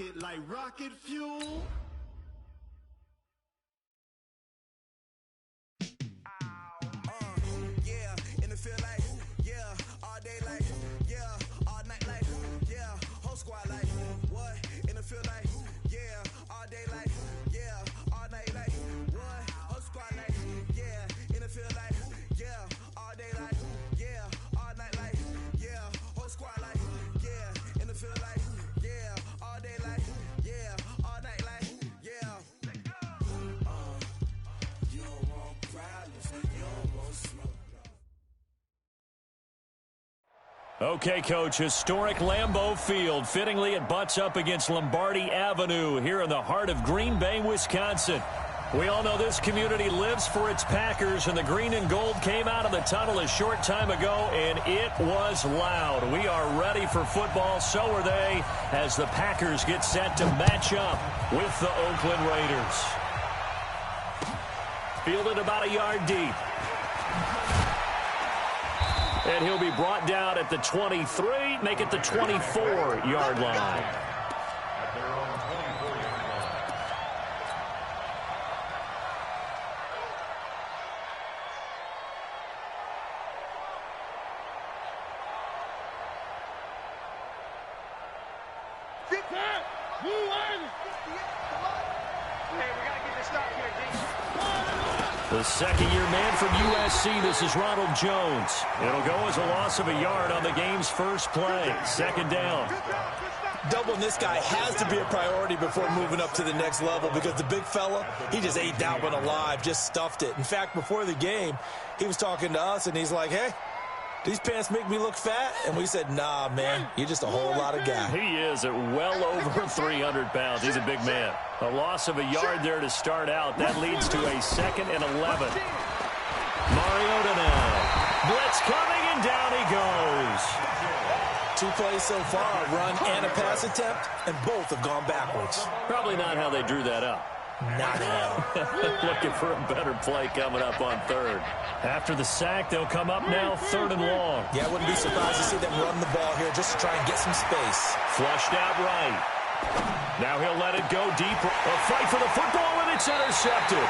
it like rocket fuel. Yeah, in the field like, yeah, all day like, yeah, all night like, yeah, whole squad like, what? In the field like, yeah, all day like, yeah, all night like, what? Whole squad like, yeah, in the field like, yeah, all day like, yeah, all night like, yeah, whole squad like, yeah, in the field like, yeah, all day like, yeah, all night like, yeah. You don't want problems, you don't want smoke. Okay, Coach, historic Lambeau Field. Fittingly, it butts up against Lombardi Avenue here in the heart of Green Bay, Wisconsin. We all know this community lives for its Packers, and the green and gold came out of the tunnel a short time ago, and it was loud. We are ready for football, so are they, as the Packers get set to match up with the Oakland Raiders. Fielded about a yard deep. And he'll be brought down at the 23, make it the 24-yard line. The second-year man from USC, this is Ronald Jones. It'll go as a loss of a yard on the game's first play. Second down. Doubling this guy has to be a priority before moving up to the next level because the big fella, he just ate that one alive, just stuffed it. In fact, before the game, he was talking to us, and he's like, hey, these pants make me look fat? And we said, nah, man, you're just a whole lot of guy. He is at well over 300 pounds. He's a big man. A loss of a yard there to start out. That leads to a 2nd and 11. Mariota now. Blitz coming, and down he goes. 2 plays so far, a run and a pass attempt, and both have gone backwards. Probably not how they drew that up. Not how. Looking for a better play coming up on third. After the sack, they'll come up now 3rd and long. Yeah, I wouldn't be surprised to see them run the ball here just to try and get some space. Flushed out right. Now he'll let it go deep. A fight for the football, and it's intercepted.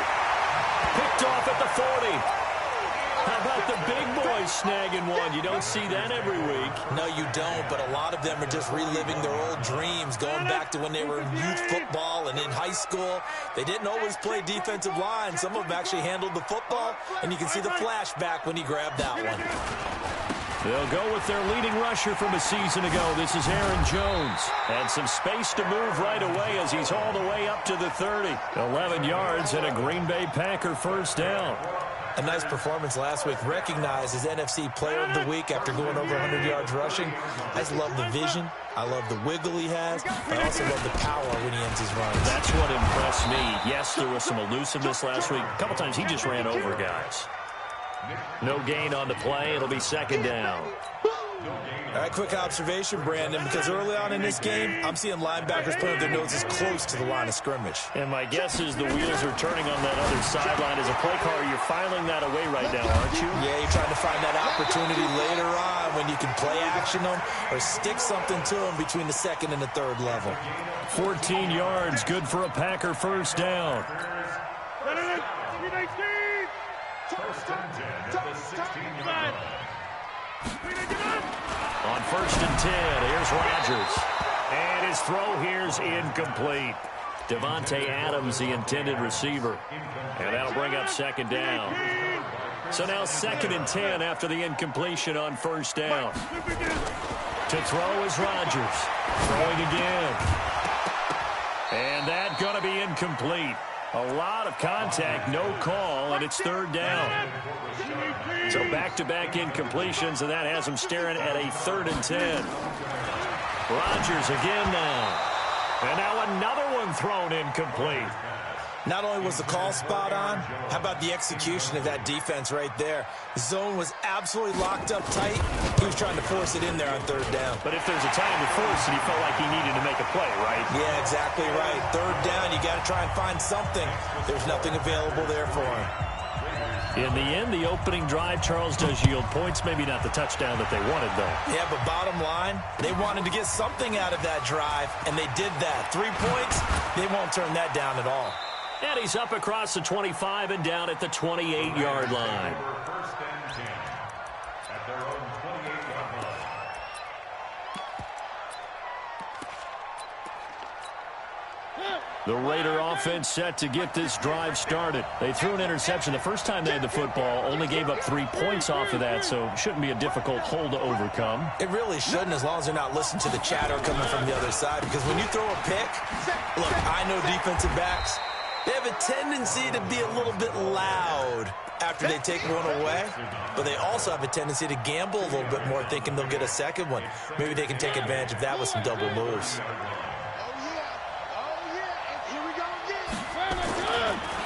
Picked off at the 40. How about the big boys snagging one? You don't see that every week. No, you don't, but a lot of them are just reliving their old dreams, going back to when they were in youth football and in high school. They didn't always play defensive line. Some of them actually handled the football, and you can see the flashback when he grabbed that one. They'll go with their leading rusher from a season ago. This is Aaron Jones. Had some space to move right away as he's all the way up to the 30. 11 yards and a Green Bay Packer first down. A nice performance last week, recognized as NFC Player of the Week after going over 100 yards rushing. I just love the vision. I love the wiggle he has. I also love the power when he ends his runs. That's what impressed me. Yes, there was some elusiveness last week. A couple times he just ran over guys. No gain on the play. It'll be 2nd down. All right, quick observation, Brandon, because early on in this game, I'm seeing linebackers putting their noses close to the line of scrimmage. And my guess is the wheels are turning on that other sideline. As a play caller, you're filing that away right now, aren't you? Yeah, you're trying to find that opportunity later on when you can play action them or stick something to them between the 2nd and the 3rd level. 14 yards, good for a Packer first down. On 1st and 10, here's Rodgers. And his throw here's incomplete. Devontae Adams, the intended receiver. And that'll bring up 2nd down. So now 2nd and 10 after the incompletion on 1st down. To throw is Rodgers. Throwing again. And that's going to be incomplete. A lot of contact, no call, and it's 3rd down. So back-to-back incompletions, and that has them staring at a 3rd and 10. Rodgers again now. And now another one thrown incomplete. Not only was the call spot on, how about the execution of that defense right there? The zone was absolutely locked up tight. He was trying to force it in there on 3rd down. But if there's a time to force it, he felt like he needed to make a play, right? Yeah, exactly right. 3rd down, you got to try and find something. There's nothing available there for him. In the end, the opening drive, Charles, does yield points. Maybe not the touchdown that they wanted, though. Yeah, but bottom line, they wanted to get something out of that drive, and they did that. 3 points, they won't turn that down at all. And he's up across the 25 and down at the 28-yard line. First and 10 at their own 28-yard line. The Raider offense set to get this drive started. They threw an interception the first time they had the football, only gave up 3 points off of that, so it shouldn't be a difficult hole to overcome. It really shouldn't, as long as they're not listening to the chatter coming from the other side, because when you throw a pick, look, I know defensive backs, they have a tendency to be a little bit loud after they take one away, but they also have a tendency to gamble a little bit more, thinking they'll get a second one. Maybe they can take advantage of that with some double moves.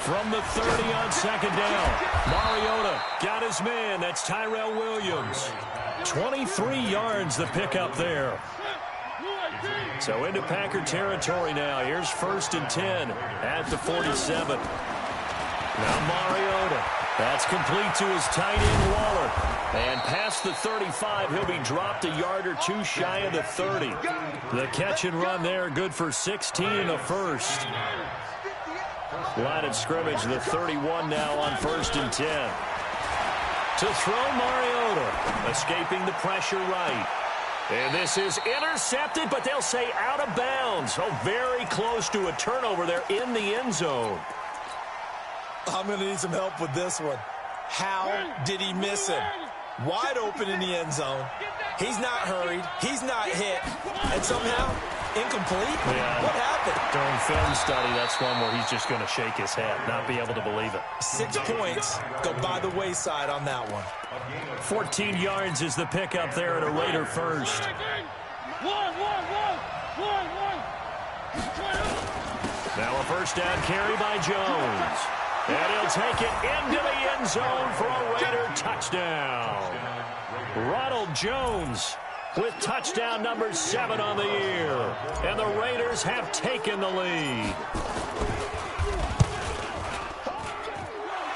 From the 30 on second down, Mariota got his man. That's Tyrell Williams. 23 yards the pickup there. So into Packer territory now. Here's 1st and 10 at the 47. Now Mariota. That's complete to his tight end, Waller. And past the 35, he'll be dropped a yard or two shy of the 30. The catch and run there, good for 16 in the first. Line of scrimmage, the 31 now on 1st and 10. To throw Mariota, escaping the pressure right. And this is intercepted, but they'll say out of bounds. Oh, very close to a turnover there in the end zone. I'm going to need some help with this one. How did he miss him? Wide open in the end zone. He's not hurried. He's not hit. And somehow, incomplete? Yeah. What happened? During film study, that's one where he's just going to shake his head, not be able to believe it. 6 points go by the wayside on that one. 14 yards is the pickup there at a Raider first. Now a first down carry by Jones. And he'll take it into the end zone for a Raider touchdown. Ronald Jones with touchdown number 7 on the year. And the Raiders have taken the lead.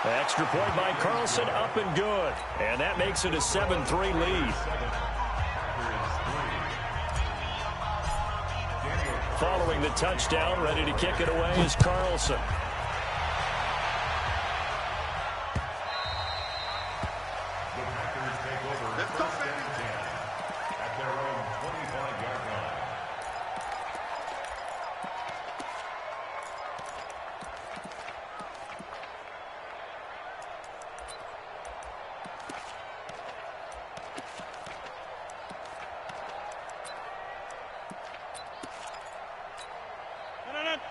Extra point by Carlson, up and good. And that makes it a 7-3 lead. Following the touchdown, ready to kick it away is Carlson.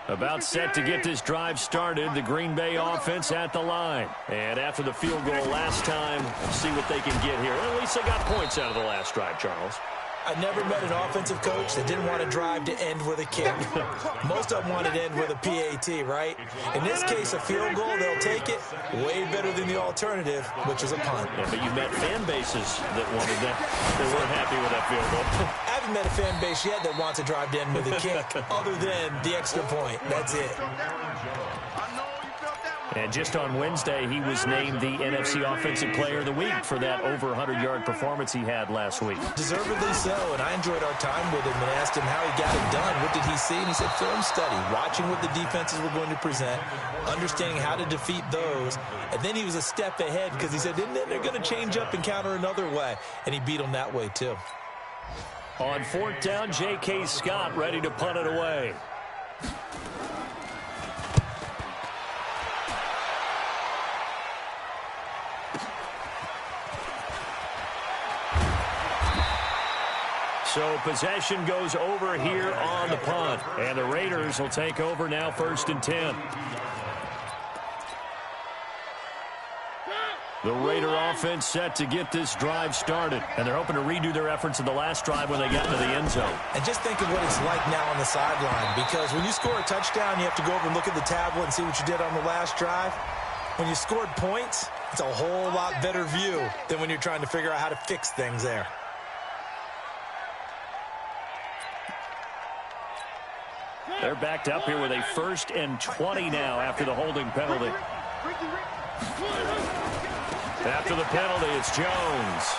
About set to get this drive started, the Green Bay offense at the line. And after the field goal last time, see what they can get here. Well, at least they got points out of the last drive, Charles. I never met an offensive coach that didn't want to drive to end with a kick. Most of them wanted to end with a PAT, right? In this case, a field goal, they'll take it. Way better than the alternative, which is a punt. Yeah, but you've met fan bases that wanted that. They weren't happy with that field goal. I haven't met a fan base yet that wants to drive to end with a kick, other than the extra point. That's it. And just on Wednesday, he was named the NFC Offensive Player of the Week for that over 100-yard performance he had last week. Deservedly so, and I enjoyed our time with him and asked him how he got it done. What did he see? And he said film study, watching what the defenses were going to present, understanding how to defeat those. And then he was a step ahead because he said, and then they're going to change up and counter another way. And he beat them that way, too. On 4th down, J.K. Scott ready to punt it away. So possession goes over here on the punt. And the Raiders will take over now 1st and 10. The Raider offense set to get this drive started. And they're hoping to redo their efforts in the last drive when they got into the end zone. And just think of what it's like now on the sideline. Because when you score a touchdown, you have to go over and look at the tablet and see what you did on the last drive. When you scored points, it's a whole lot better view than when you're trying to figure out how to fix things there. They're backed up here with a 1st and 20 now after the holding penalty. After the penalty, it's Jones.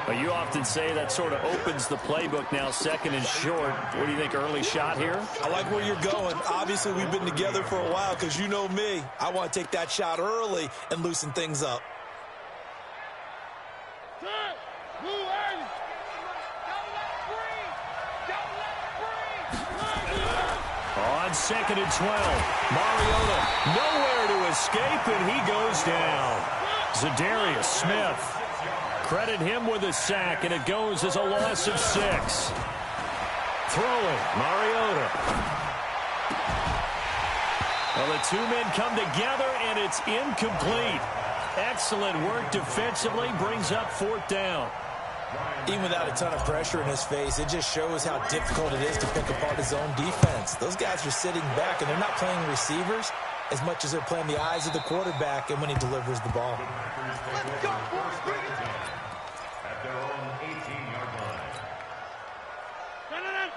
But you often say that sort of opens the playbook now, second and short. What do you think, early shot here? I like where you're going. Obviously, we've been together for a while because you know me. I want to take that shot early and loosen things up. On second and 12, Mariota nowhere to escape, and he goes down. Zadarius Smith. Credit him with a sack, and it goes as a loss of 6. Throwing, Mariota. Well, the two men come together, and it's incomplete. Excellent work defensively, brings up 4th down. Even without a ton of pressure in his face, it just shows how difficult it is to pick apart his own defense. Those guys are sitting back, and they're not playing receivers as much as they're playing the eyes of the quarterback and when he delivers the ball. Let's go, boys. Bring it. At their own 18-yard line.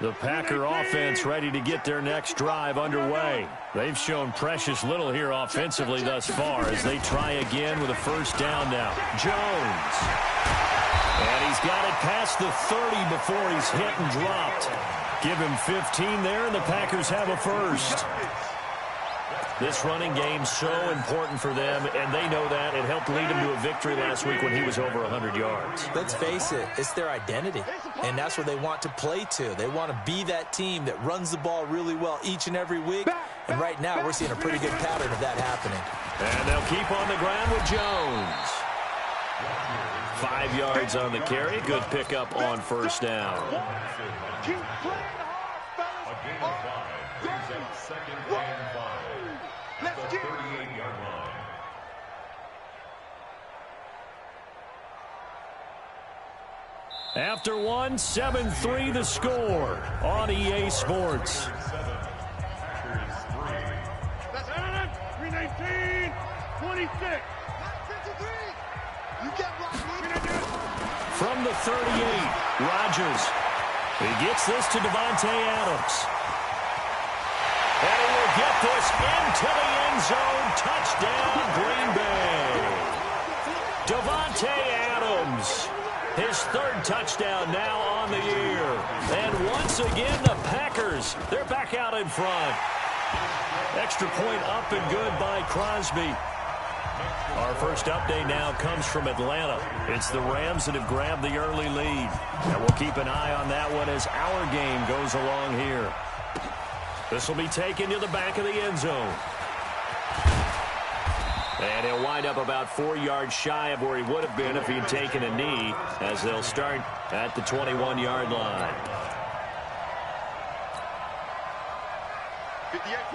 The Packer offense ready to get their next drive underway. They've shown precious little here offensively thus far as they try again with a 1st down now. Jones. And he's got it past the 30 before he's hit and dropped. Give him 15 there, and the Packers have a 1st. This running game's so important for them, and they know that. It helped lead them to a victory last week when he was over 100 yards. Let's face it, it's their identity, and that's what they want to play to. They want to be that team that runs the ball really well each and every week, and right now we're seeing a pretty good pattern of that happening. And they'll keep on the ground with Jones. 5 yards on the carry. Good pickup on 1st down. Keep playing hard, A gain of 5 brings up 2nd and 5. Let's The get 38-yard line. After one, 7-3 the score on EA Sports. Let's run it. 319, 26. You get From the 38, Rodgers. He gets this to Davante Adams. And he will get this into the end zone. Touchdown, Green Bay. Davante Adams. His 3rd touchdown now on the year. And once again, the Packers, they're back out in front. Extra point up and good by Crosby. Our first update now comes from Atlanta. It's the Rams that have grabbed the early lead. And we'll keep an eye on that one as our game goes along here. This will be taken to the back of the end zone. And he'll wind up about 4 yards shy of where he would have been if he had taken a knee, as they'll start at the 21-yard line.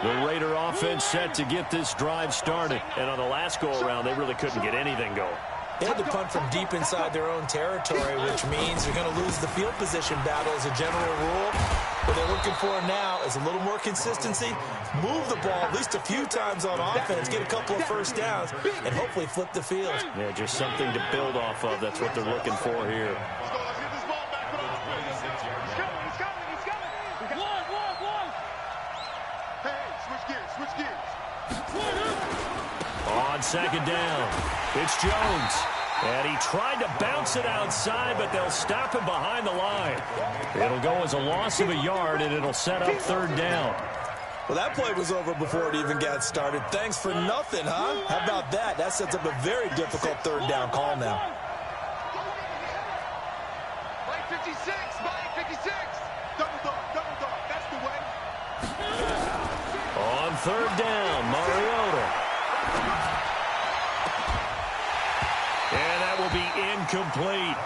The Raider offense set to get this drive started. And on the last go-around, they really couldn't get anything going. They had to punt from deep inside their own territory, which means they're going to lose the field position battle as a general rule. What they're looking for now is a little more consistency, move the ball at least a few times on offense, get a couple of 1st downs, and hopefully flip the field. Yeah, just something to build off of. That's what they're looking for here. On 2nd down, it's Jones. And he tried to bounce it outside, but they'll stop him behind the line. It'll go as a loss of a yard, and it'll set up 3rd down. Well, that play was over before it even got started. Thanks for nothing, huh? How about that? That sets up a very difficult 3rd down call now. Mike 56, Mike 56. Double dog, that's the way. On 3rd down, Mariota. And that will be incomplete.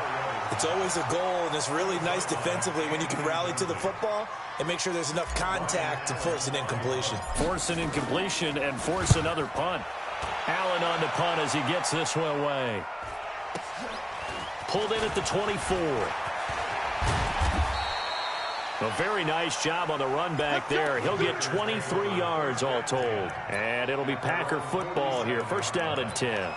It's always a goal, and it's really nice defensively when you can rally to the football and make sure there's enough contact to force an incompletion. Force an incompletion and force another punt. Allen on the punt as he gets this one away. Pulled in at the 24. A very nice job on the run back there. He'll get 23 yards all told. And it'll be Packer football here. 1st down and 10.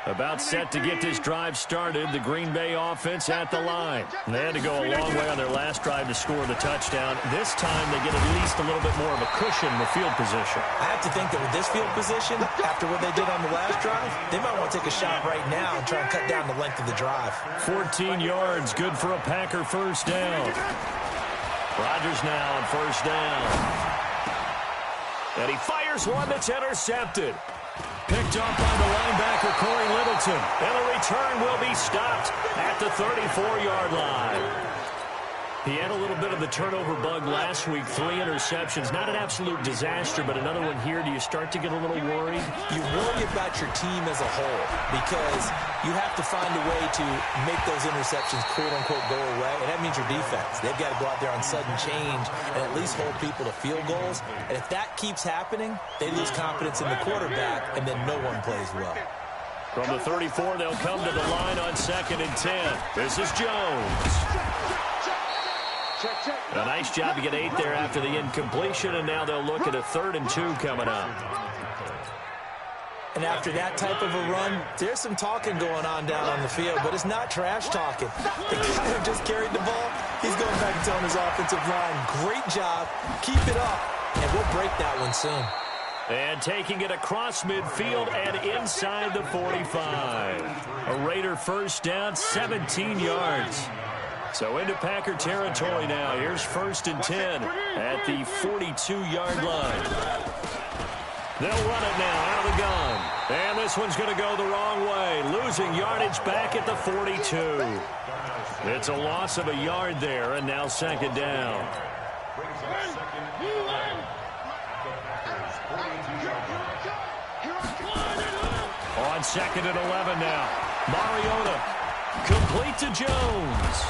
About set to get this drive started. The Green Bay offense at the line. They had to go a long way on their last drive to score the touchdown. This time they get at least a little bit more of a cushion in the field position. I have to think that with this field position, after what they did on the last drive, they might want to take a shot right now and try and cut down the length of the drive. 14 yards, good for a Packer first down. Rodgers now on first down. And he fires one that's intercepted. Picked up by the linebacker, Corey Littleton. And the return will be stopped at the 34-yard line. He had a little bit of the turnover bug last week. 3 interceptions. Not an absolute disaster, but another one here. Do you start to get a little worried? You worry about your team as a whole because you have to find a way to make those interceptions, quote-unquote, go away. And that means your defense. They've got to go out there on sudden change and at least hold people to field goals. And if that keeps happening, they lose confidence in the quarterback, and then no one plays well. From the 34, they'll come to the line on 2nd and 10. This is Jones. A nice job to get 8 there after the incompletion, and now they'll look at a 3rd and 2 coming up. And after that type of a run, there's some talking going on down on the field, but it's not trash talking. The guy who just carried the ball, he's going back and telling his offensive line, great job, keep it up, and we'll break that one soon. And taking it across midfield and inside the 45. A Raider first down, 17 yards. So into Packer territory now. Here's 1st and 10 at the 42-yard line. They'll run it now out of the gun. And this one's going to go the wrong way. Losing yardage back at the 42. It's a loss of a yard there, and now 2nd down. On 2nd and 11 now. Mariota complete to Jones.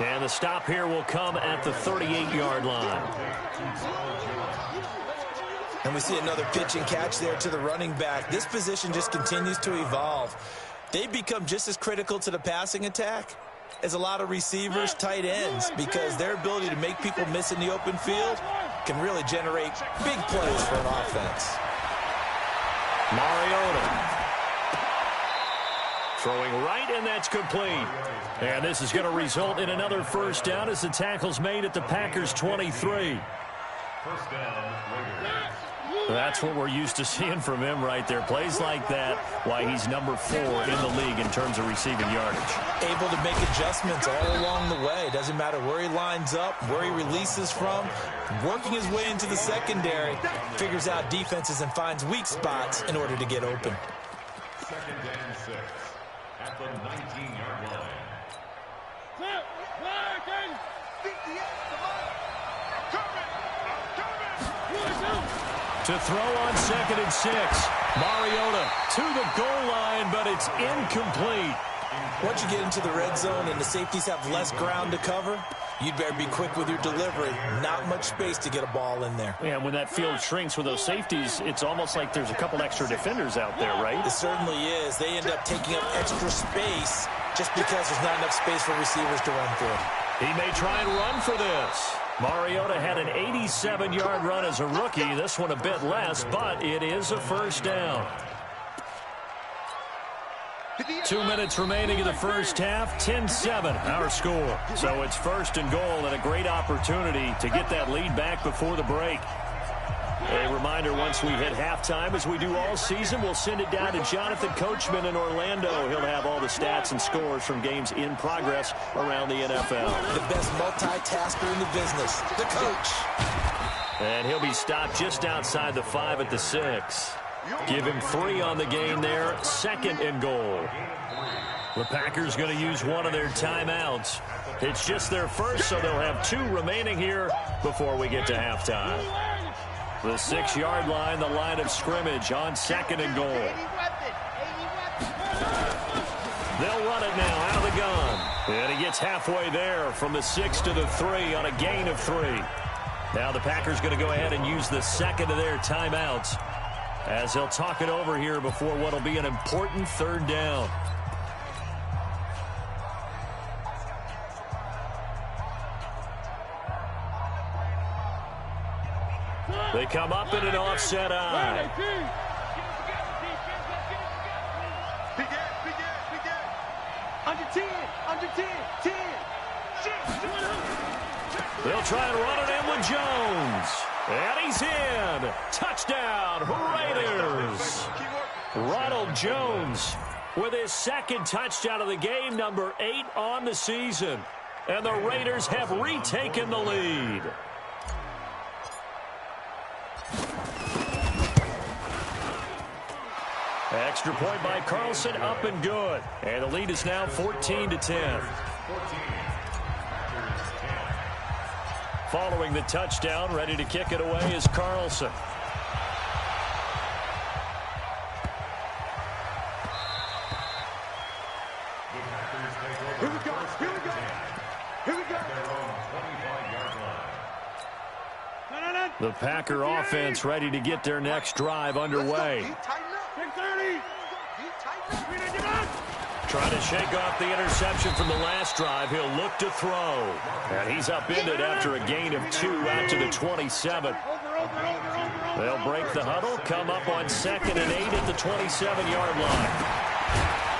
And the stop here will come at the 38-yard line. And we see another pitch and catch there to the running back. This position just continues to evolve. They become just as critical to the passing attack as a lot of receivers, tight ends, because their ability to make people miss in the open field can really generate big plays for an offense. Mariota throwing right, and that's complete. And this is going to result in another first down as the tackle's made at the Packers' 23. First down, Raiders. That's what we're used to seeing from him right there. Plays like that, why he's number 4 in the league in terms of receiving yardage. Able to make adjustments all along the way. Doesn't matter where he lines up, where he releases from. Working his way into the secondary, figures out defenses and finds weak spots in order to get open. 2nd and 6 at the 19-yard line. To throw on 2nd and 6. Mariota to the goal line, but it's incomplete. Once you get into the red zone and the safeties have less ground to cover, you'd better be quick with your delivery. Not much space to get a ball in there. Yeah, when that field shrinks with those safeties, it's almost like there's a couple extra defenders out there, right? It certainly is. They end up taking up extra space just because there's not enough space for receivers to run through. He may try and run for this. Mariota had an 87-yard run as a rookie. This one a bit less, but it is a first down. 2 minutes remaining in the first half. 10-7 our score. So it's 1st and goal and a great opportunity to get that lead back before the break. A reminder, once we hit halftime, as we do all season, we'll send it down to Jonathan Coachman in Orlando. He'll have all the stats and scores from games in progress around the NFL. The best multitasker in the business, the coach. And he'll be stopped just outside the 5 at the 6. Give him 3 on the gain there. 2nd and goal. The Packers going to use one of their timeouts. It's just their first, so they'll have 2 remaining here before we get to halftime. The 6-yard line, the line of scrimmage on 2nd and goal. They'll run it now out of the gun. And he gets halfway there from the 6 to the 3 on a gain of 3. Now the Packers going to go ahead and use the 2nd of their timeouts as they'll talk it over here before what will be an important 3rd down. They come up in an offset eye. Under 10. 10. They'll try and run it in with Jones. And he's in. Touchdown, Raiders. Ronald Jones with his second touchdown of the game, number 8 on the season. And the Raiders have retaken the lead. Extra point by Carlson, up and good. And the lead is now 14-10. Following the touchdown, ready to kick it away is Carlson. Here we go. Here we go. Here we go. The Packer offense ready to get their next drive underway. Trying to shake off the interception from the last drive. He'll look to throw. And he's upended after a gain of 2 out to the 27. They'll break the huddle, come up on 2nd and 8 at the 27-yard line.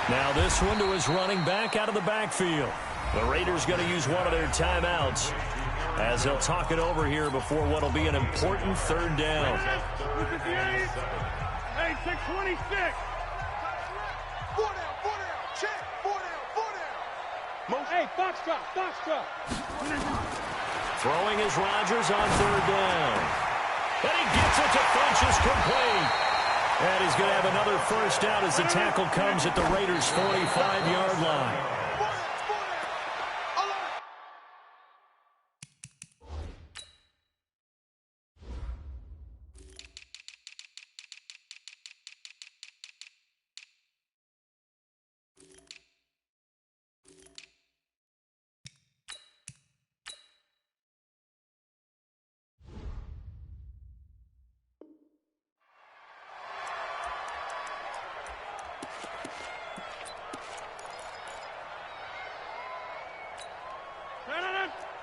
Now this one to his running back out of the backfield. The Raiders going to use one of their timeouts as they'll talk it over here before what will be an important 3rd down. Hey, 626. 4 down, 4 down. Check. 4 down, 4 down. Hey, box drop. Throwing is Rodgers on 3rd down. And he gets it to Funchess, complete. And he's going to have another 1st down as the tackle comes at the Raiders' 45-yard line.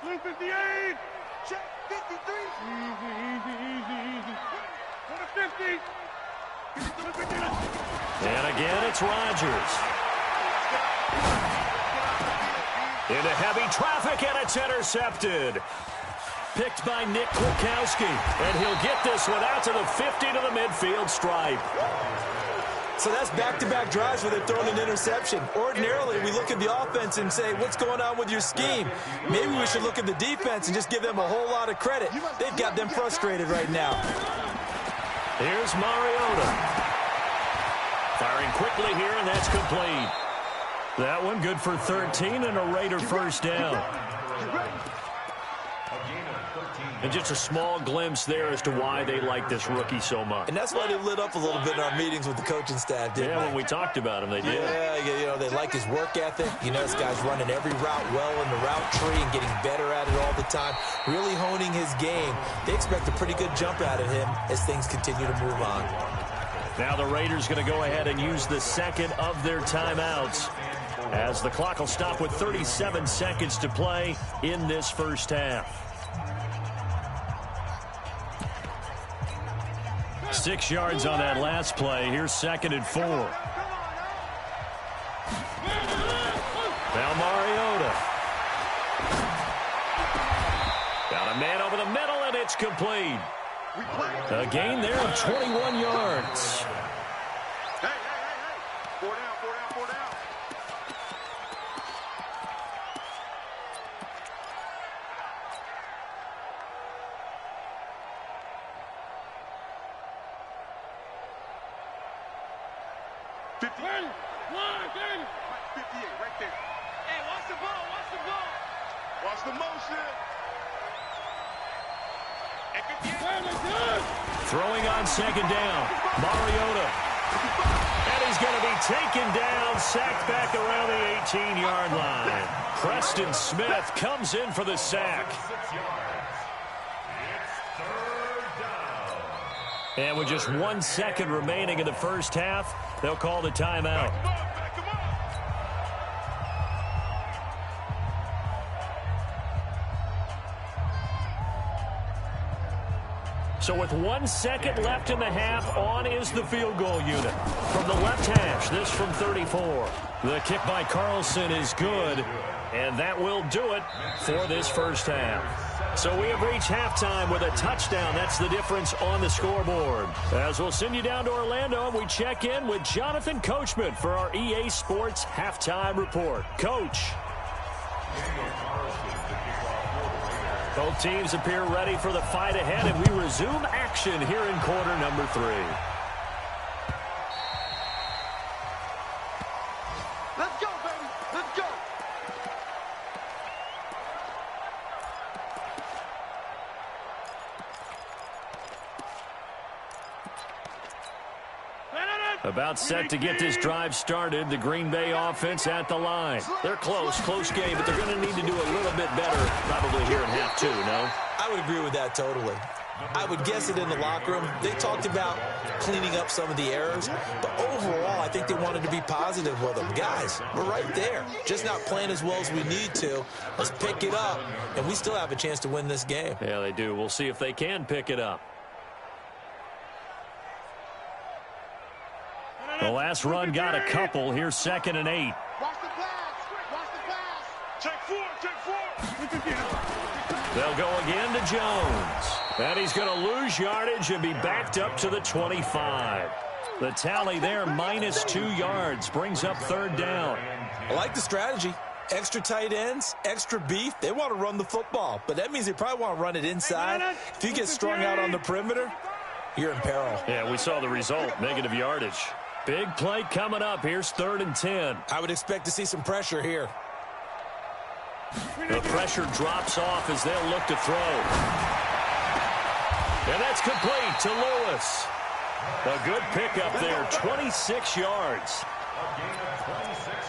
Blue 58. Check 53. Easy. For the 50. And again, it's Rodgers. Into heavy traffic, and it's intercepted. Picked by Nick Kwiatkowski. And he'll get this one out to the 50 to the midfield stripe. So that's back-to-back drives where they've thrown an interception. Ordinarily, we look at the offense and say, what's going on with your scheme? Maybe we should look at the defense and just give them a whole lot of credit. They've got them frustrated right now. Here's Mariota. Firing quickly here, and that's complete. That one good for 13 and a Raider 1st down. And just a small glimpse there as to why they like this rookie so much. And that's why they lit up a little bit in our meetings with the coaching staff, didn't they? When we talked about him, they did. Yeah, they like his work ethic. This guy's running every route well in the route tree and getting better at it all the time, really honing his game. They expect a pretty good jump out of him as things continue to move on. Now the Raiders going to go ahead and use the 2nd of their timeouts as the clock will stop with 37 seconds to play in this 1st half. 6 yards on that last play. Here's 2nd and 4. Now Mariota. Got a man over the middle, and it's complete. A gain there of 21 yards. Hey. 4 down. 58 right there. Hey, watch the ball. Watch the motion. Throwing on 2nd down. Mariota. And he's going to be taken down, sacked back around the 18-yard line. Preston Smith comes in for the sack. And with just 1 second remaining in the 1st half, they'll call the timeout. So with 1 second left in the half, on is the field goal unit. From the left hash, this from 34. The kick by Carlson is good, and that will do it for this first half. So we have reached halftime with a touchdown. That's the difference on the scoreboard. As we'll send you down to Orlando, we check in with Jonathan Coachman for our EA Sports Halftime Report. Coach. Both teams appear ready for the fight ahead, and we resume action here in quarter number 3. Let's go, baby. Let's go. About set to get this drive started. The Green Bay offense at the line. They're close game, but they're going to need to do a little bit better probably here in half 2, no? I would agree with that totally. I would guess it in the locker room. They talked about cleaning up some of the errors, but overall, I think they wanted to be positive with them. Guys, we're right there. Just not playing as well as we need to. Let's pick it up, and we still have a chance to win this game. Yeah, they do. We'll see if they can pick it up. The last run got a couple. Here's 2nd and 8. Watch the pass. Watch the pass. Take 4. They'll go again to Jones. And he's going to lose yardage and be backed up to the 25. The tally there, -2 yards, brings up 3rd down. I like the strategy. Extra tight ends, extra beef. They want to run the football, but that means they probably want to run it inside. If you get strung out on the perimeter, you're in peril. Yeah, we saw the result, negative yardage. Big play coming up. Here's 3rd and 10. I would expect to see some pressure here. The pressure drops off as they'll look to throw. And that's complete to Lewis. A good pickup there, 26 yards.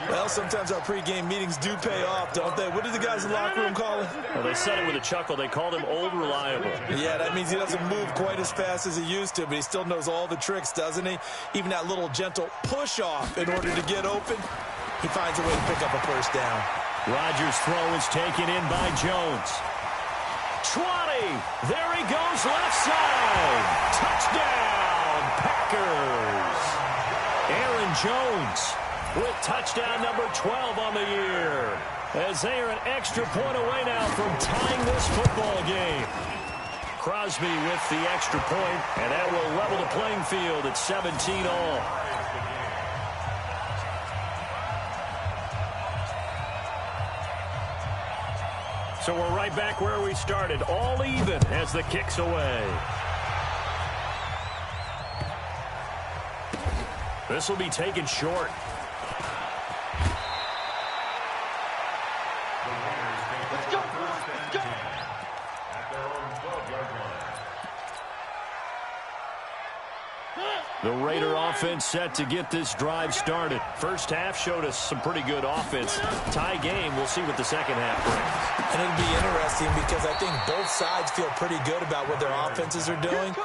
Well, sometimes our pregame meetings do pay off, don't they? What did the guys in the locker room call him? Well, they said it with a chuckle. They called him Old Reliable. Yeah, that means he doesn't move quite as fast as he used to, but he still knows all the tricks, doesn't he? Even that little gentle push-off in order to get open, he finds a way to pick up a first down. Rodgers' throw is taken in by Jones. 20. There he goes, left side. Touchdown, Packers. Aaron Jones with touchdown number 12 on the year. As they are an extra point away now from tying this football game. Crosby with the extra point, and that will level the playing field at 17 all. So we're right back where we started, all even as the kick's away. This will be taken short. Let's go, boys. Let's go. The Raider offense set to get this drive started. First half showed us some pretty good offense. Tie game, we'll see what the second half brings. And it'll be interesting because I think both sides feel pretty good about what their offenses are doing.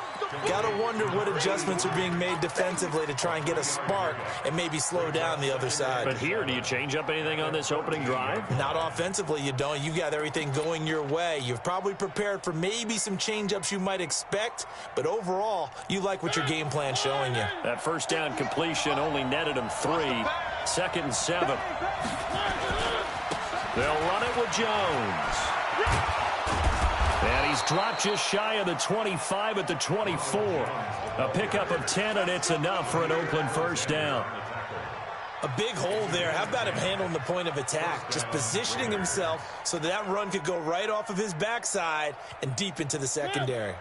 Got to wonder what adjustments are being made defensively to try and get a spark and maybe slow down the other side. But here, do you change up anything on this opening drive? Not offensively, you don't. You got everything going your way. You've probably prepared for maybe some change-ups you might expect, but overall, you like what your game plan's showing you. That first down completion only netted him 3. 2nd and 7. They'll run it with Jones. And he's dropped just shy of the 25 at the 24. A pickup of 10, and it's enough for an Oakland first down. A big hole there. How about him handling the point of attack? Just positioning himself so that run could go right off of his backside and deep into the secondary.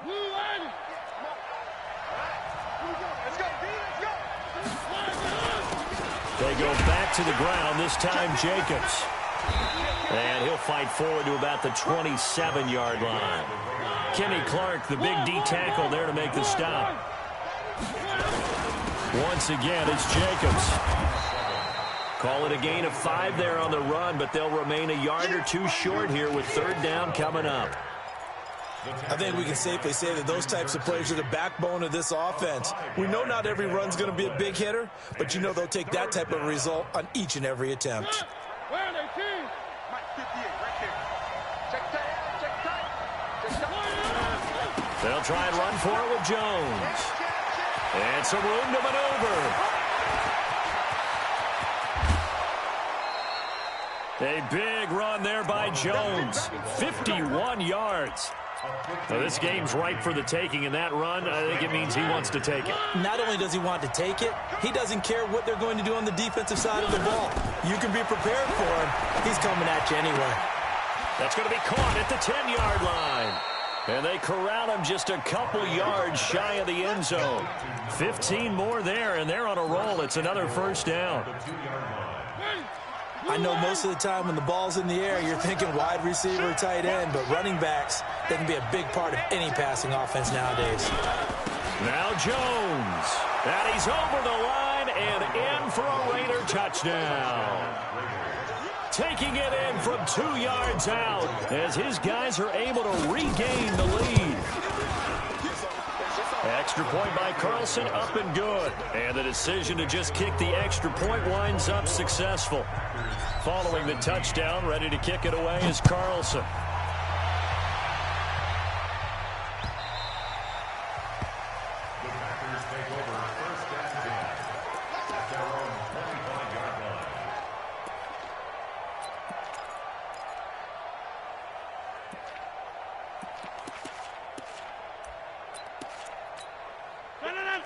They go back to the ground, this time Jacobs. And he'll fight forward to about the 27-yard line. Kenny Clark, the big D tackle there to make the stop. Once again, it's Jacobs. Call it a gain of 5 there on the run, but they'll remain a yard or 2 short here with 3rd down coming up. I think we can safely say that those types of plays are the backbone of this offense. We know not every run's going to be a big hitter, but you know they'll take that type of result on each and every attempt. Where are they, team? Mike 58, right there. Check tight, check tight. Check tight. They'll try and run for it with Jones. And some room to maneuver. A big run there by Jones. 51 yards. Now, this game's ripe for the taking, and that run, I think it means he wants to take it. Not only does he want to take it, he doesn't care what they're going to do on the defensive side of the ball. You can be prepared for him. He's coming at you anyway. That's going to be caught at the 10-yard line. And they corral him just a couple yards shy of the end zone. 15 more there, and they're on a roll. It's another first down. I know most of the time when the ball's in the air, you're thinking wide receiver, tight end, but running backs, they can be a big part of any passing offense nowadays. Now Jones. And he's over the line and in for a Raider touchdown. Taking it in from 2 yards out as his guys are able to regain the lead. Extra point by Carlson, up and good. And the decision to just kick the extra point winds up successful. Following the touchdown, ready to kick it away is Carlson.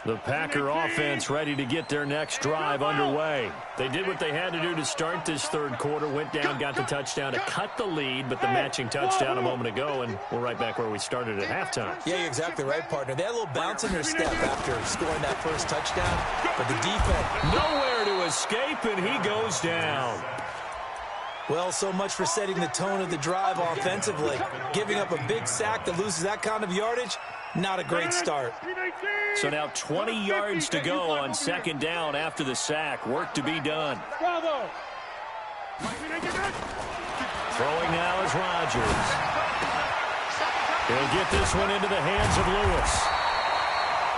The Packer offense ready to get their next drive underway. They did what they had to do to start this third quarter, went down, got the touchdown to cut the lead, but the matching touchdown a moment ago, and we're right back where we started at halftime. Yeah, you're exactly right, partner. They had a little bounce in their step after scoring that first touchdown, but the defense... Nowhere to escape, and he goes down. Well, so much for setting the tone of the drive offensively. Giving up a big sack that loses that kind of yardage, not a great start. So now 20 yards to go on second down after the sack. Work to be done. Throwing now is Rodgers. He'll get this one into the hands of Lewis.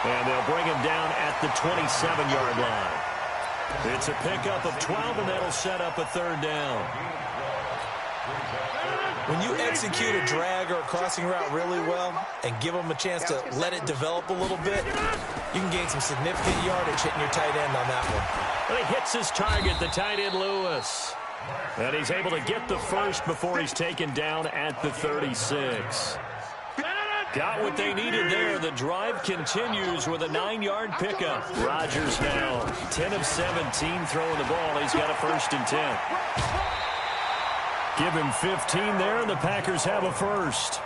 And they'll bring him down at the 27-yard line. It's a pickup of 12, and that'll set up a third down. When you execute a drag or a crossing route really well and give them a chance to let it develop a little bit, you can gain some significant yardage hitting your tight end on that one. But he hits his target, the tight end Lewis. And he's able to get the first before he's taken down at the 36. Got what they needed there. The drive continues with a 9-yard pickup. Rodgers now 10 of 17 throwing the ball. He's got a 1st and 10. Give him 15 there, and the Packers have a first.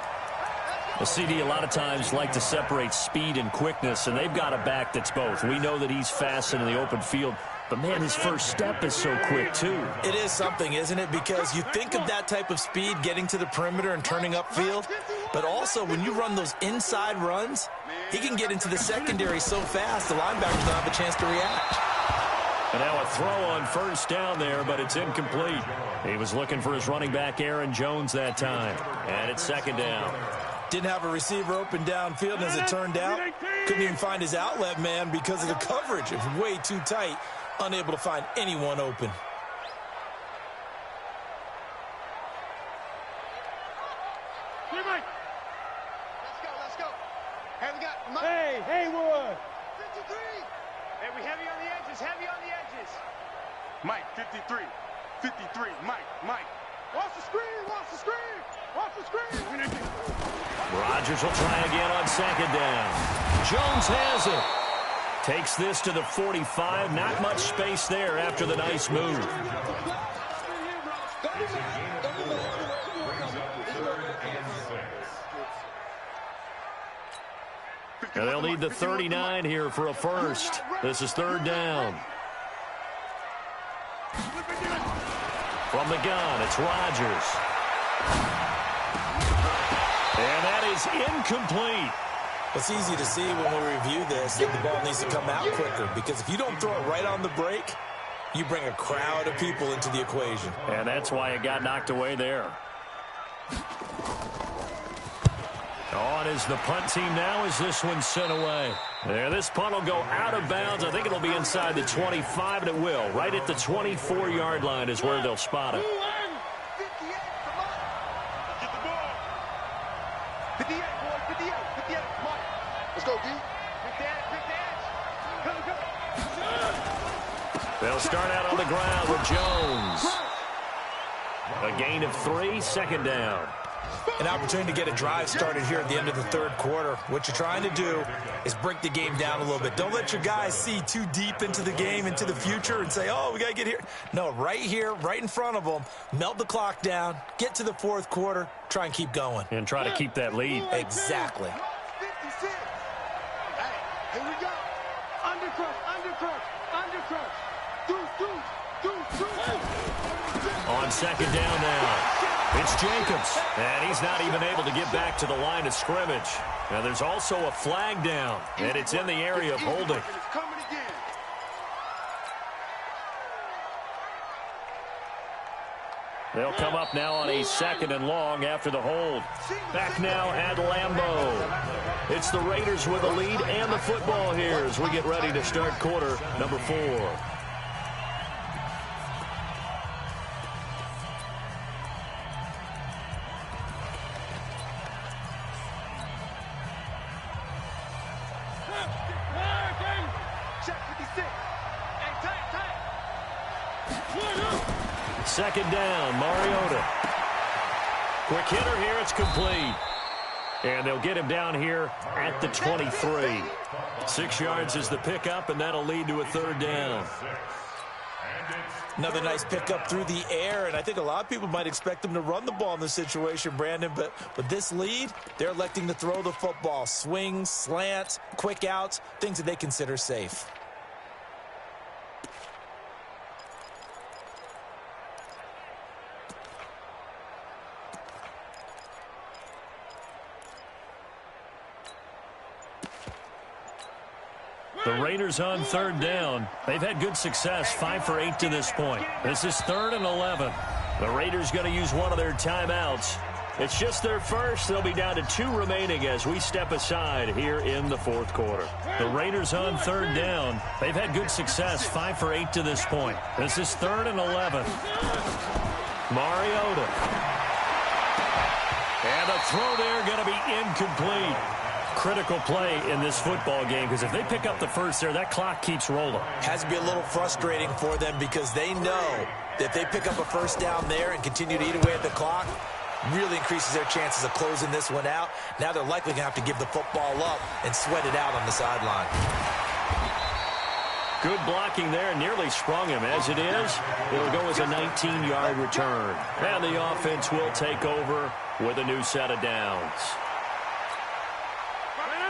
The CD a lot of times like to separate speed and quickness, and they've got a back that's both. We know that he's fast in the open field, but, man, his first step is so quick, too. It is something, isn't it? Because you think of that type of speed getting to the perimeter and turning upfield, but also when you run those inside runs, he can get into the secondary so fast the linebackers don't have a chance to react. And now a throw on first down there, but it's incomplete. He was looking for his running back, Aaron Jones, that time. And it's second down. Didn't have a receiver open downfield, and as it turned out, couldn't even find his outlet man because of the coverage. It was way too tight, unable to find anyone open. Let's go. Hey, we got Mike. Hey, Haywood. 53. Hey, we heavy on the edges. Mike, 53. Mike. Watch the screen. Rodgers will try again on second down. Jones has it. Takes this to the 45. Not much space there after the nice move. And they'll need the 39 here for a first. This is third down. From the gun, it's Rodgers. And that is incomplete. It's easy to see when we review this that the ball needs to come out quicker, because if you don't throw it right on the break, you bring a crowd of people into the equation. And that's why it got knocked away there. On is the punt team now as this one's sent away. There, this punt will go out of bounds. I think it'll be inside the 25, and it will. Right at the 24-yard line is where they'll spot it. 58, come on. Get the ball. 58, boy, 58, come on. Let's go, D. Pick the edge. Come. They'll start out on the ground with Jones. A gain of 3, second down. An opportunity to get a drive started here at the end of the third quarter. What you're trying to do is break the game down a little bit. Don't let your guys see too deep into the game, into the future, and say, oh, we got to get here. No, right here, right in front of them, melt the clock down, get to the fourth quarter, try and keep going. And try to keep that lead. Exactly. 56. Hey, here we go. Undercrush. Deuce. On second down now. It's Jacobs, and he's not even able to get back to the line of scrimmage. Now, there's also a flag down, and it's in the area of holding. They'll come up now on a second and long after the hold. Back now at Lambeau. It's the Raiders with the lead and the football here as we get ready to start quarter number 4. Second down, Mariota. Quick hitter here, it's complete. And they'll get him down here at the 23. 6 yards is the pickup, and that'll lead to a third down. Another nice pickup through the air, and I think a lot of people might expect them to run the ball in this situation, Brandon, but with this lead, they're electing to throw the football. Swings, slants, quick outs, things that they consider safe. The Raiders on third down. They've had good success, 5 for 8 to this point. This is 3rd and 11. The Raiders going to use one of their timeouts. It's just their first. They'll be down to 2 remaining as we step aside here in the fourth quarter. The Raiders on third down. They've had good success, 5 for 8 to this point. This is 3rd and 11. Mariota. And the throw there going to be incomplete. Critical play in this football game because if they pick up the first there, that clock keeps rolling. Has to be a little frustrating for them because they know that if they pick up a first down there and continue to eat away at the clock, really increases their chances of closing this one out. Now they're likely going to have to give the football up and sweat it out on the sideline. Good blocking there, nearly sprung him. As it is, it'll go as a 19-yard return. And the offense will take over with a new set of downs.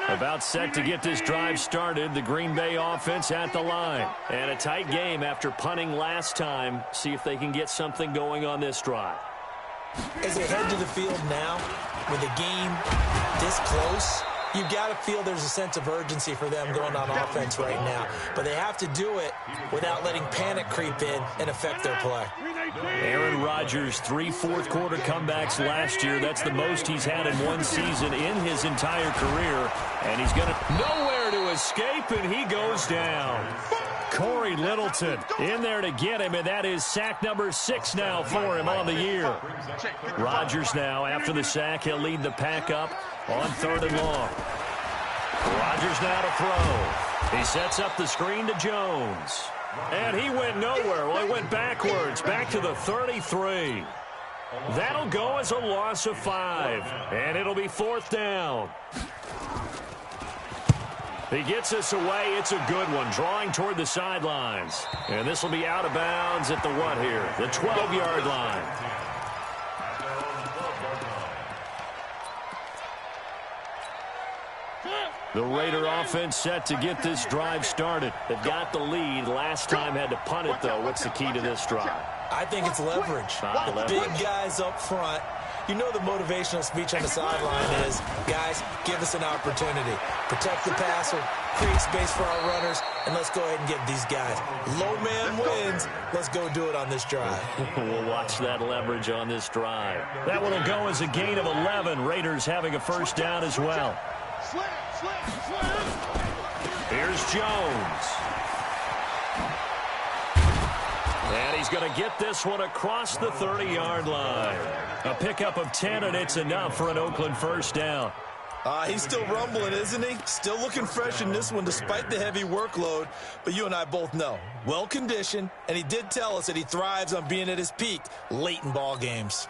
About set to get this drive started, the Green Bay offense at the line. And a tight game after punting last time. See if they can get something going on this drive. As they head to the field now, with the game this close, you've got to feel there's a sense of urgency for them going on offense right now. But they have to do it without letting panic creep in and affect their play. Aaron Rodgers, 3 fourth-quarter comebacks last year. That's the most he's had in one season in his entire career. And he's got nowhere to escape, and he goes down. Corey Littleton in there to get him, and that is sack number 6 now for him on the year. Rodgers now, after the sack, he'll lead the pack up on 3rd and long. Rodgers now to throw. He sets up the screen to Jones. And he went nowhere. Well, he went backwards, back to the 33. That'll go as a loss of 5, and it'll be 4th down. He gets us away. It's a good one, drawing toward the sidelines. And this will be out of bounds at the what here? The 12-yard line. The Raider offense set to get this drive started. They've got the lead. Last time had to punt it, though. What's the key to this drive? I think it's leverage. Big guys up front. You know the motivational speech on the sideline is, guys, give us an opportunity. Protect the passer, create space for our runners, and let's go ahead and get these guys. Low man wins. Let's go do it on this drive. We'll watch that leverage on this drive. That one will go as a gain of 11. Raiders having a first down as well. Here's Jones. And he's going to get this one across the 30-yard line. A pickup of 10, and it's enough for an Oakland first down. He's still rumbling, isn't he? Still looking fresh in this one despite the heavy workload. But you and I both know, well-conditioned, and he did tell us that he thrives on being at his peak late in ball games.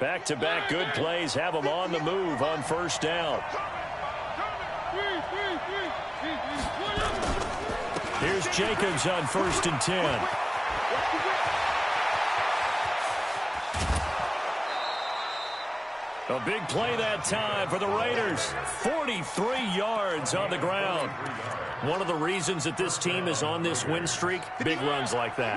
Back-to-back good plays have him on the move on first down. Here's Jacobs on 1st and 10. A big play that time for the Raiders. 43 yards on the ground. One of the reasons that this team is on this win streak, big runs like that.